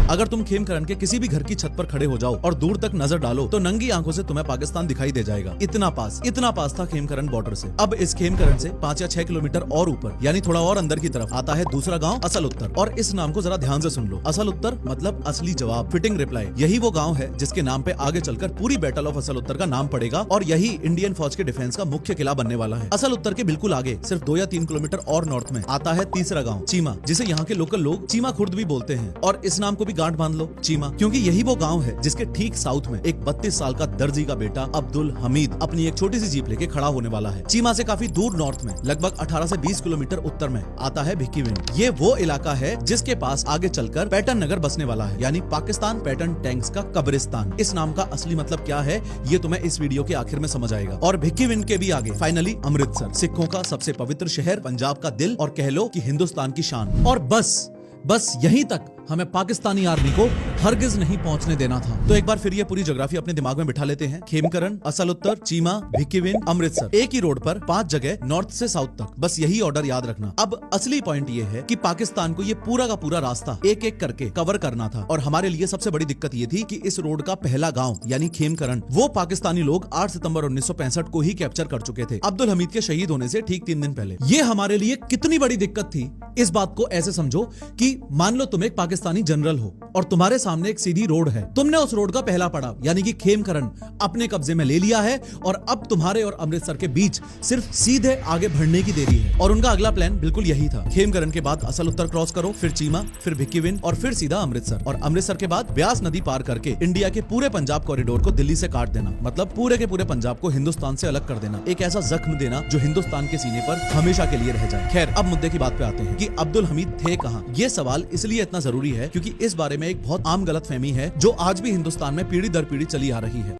अगर तुम खेमकरन के किसी भी घर की छत पर खड़े हो जाओ और दूर तक नजर डालो तो नंगी आंखों से तुम्हें पाकिस्तान दिखाई दे जाएगा। इतना पास था खेमकरन बॉर्डर से। अब इस खेमकरन से 5 या 6 किलोमीटर और ऊपर यानी थोड़ा और अंदर की तरफ आता है दूसरा गांव असल उत्तर। और इस नाम को जरा ध्यान से सुन लो। असल उत्तर मतलब असली जवाब, फिटिंग रिप्लाई। यही वो गांव है जिसके नाम पे आगे चलकर पूरी बैटल ऑफ असल उत्तर का नाम पड़ेगा और यही इंडियन फौज के डिफेंस का मुख्य किला बनने वाला है। असल उत्तर के बिल्कुल आगे सिर्फ 2 या 3 किलोमीटर और नॉर्थ में आता है तीसरा गांव चीमा, जिसे यहाँ के लोकल लोग चीमा खुर्द भी बोलते हैं। और इस नाम को भी गांठ बांध लो, चीमा, क्योंकि यही वो गांव है जिसके ठीक साउथ में एक 32 साल का दर्जी का बेटा अब्दुल हमीद अपनी एक छोटी सी जीप लेके खड़ा होने वाला है। चीमा से काफी दूर नॉर्थ में लगभग 18 से 20 किलोमीटर उत्तर में आता है भिक्कीविंड। ये वो इलाका है जिसके पास आगे चलकर पैटर्न नगर बसने वाला है, यानी पाकिस्तान पैटर्न टैंक्स का कब्रिस्तान। इस नाम का असली मतलब क्या है ये तुम्हें इस वीडियो के आखिर में समझ आएगा। और भिक्कीविंड के भी आगे फाइनली अमृतसर, सिखों का सबसे पवित्र शहर, पंजाब का दिल और कह लो कि हिंदुस्तान की शान। और बस यहीं तक हमें पाकिस्तानी आर्मी को हरगिज नहीं पहुंचने देना था। तो एक बार फिर ये पूरी ज्योग्राफी अपने दिमाग में बिठा लेते हैं। खेमकरन, असल उत्तर, चीमा, भिक्कीविंड, अमृतसर, एक ही रोड पर 5 जगह नॉर्थ से साउथ तक। बस यही ऑर्डर याद रखना। अब असली पॉइंट ये है कि पाकिस्तान को ये पूरा का पूरा रास्ता एक एक करके कवर करना था। और हमारे लिए सबसे बड़ी दिक्कत ये थी कि इस रोड का पहला गाँव यानी खेमकरन वो पाकिस्तानी लोग 8 सितंबर 1965 को ही कैप्चर कर चुके थे, अब्दुल हमीद के शहीद होने से ठीक 3 दिन पहले। ये हमारे लिए कितनी बड़ी दिक्कत थी इस बात को ऐसे समझो कि मान लो तुम एक पाकिस्तानी जनरल हो और तुम्हारे सामने एक सीधी रोड है। तुमने उस रोड का पहला पड़ाव यानी कि खेमकरन अपने कब्जे में ले लिया है और अब तुम्हारे और अमृतसर के बीच सिर्फ सीधे आगे बढ़ने की देरी है। और उनका अगला प्लान बिल्कुल यही था। खेमकरन के बाद असल उत्तर क्रॉस करो, फिर चीमा, फिर भिक्कीविंड और फिर सीधा अमृतसर। और अमृतसर के बाद ब्यास नदी पार करके इंडिया के पूरे पंजाब कॉरिडोर को दिल्ली से काट देना, मतलब पूरे के पूरे पंजाब को हिंदुस्तान से अलग कर देना, एक ऐसा जख्म देना जो हिंदुस्तान के सीने पर हमेशा के लिए रह जाए। खैर, अब मुद्दे की बात पे आते हैं कि अब्दुल हमीद थे कहां। ये सवाल इसलिए इतना जरूरी है क्योंकि इस बारे में एक बहुत आम गलतफहमी है जो आज भी हिंदुस्तान में पीढ़ी दर पीढ़ी चली आ रही है।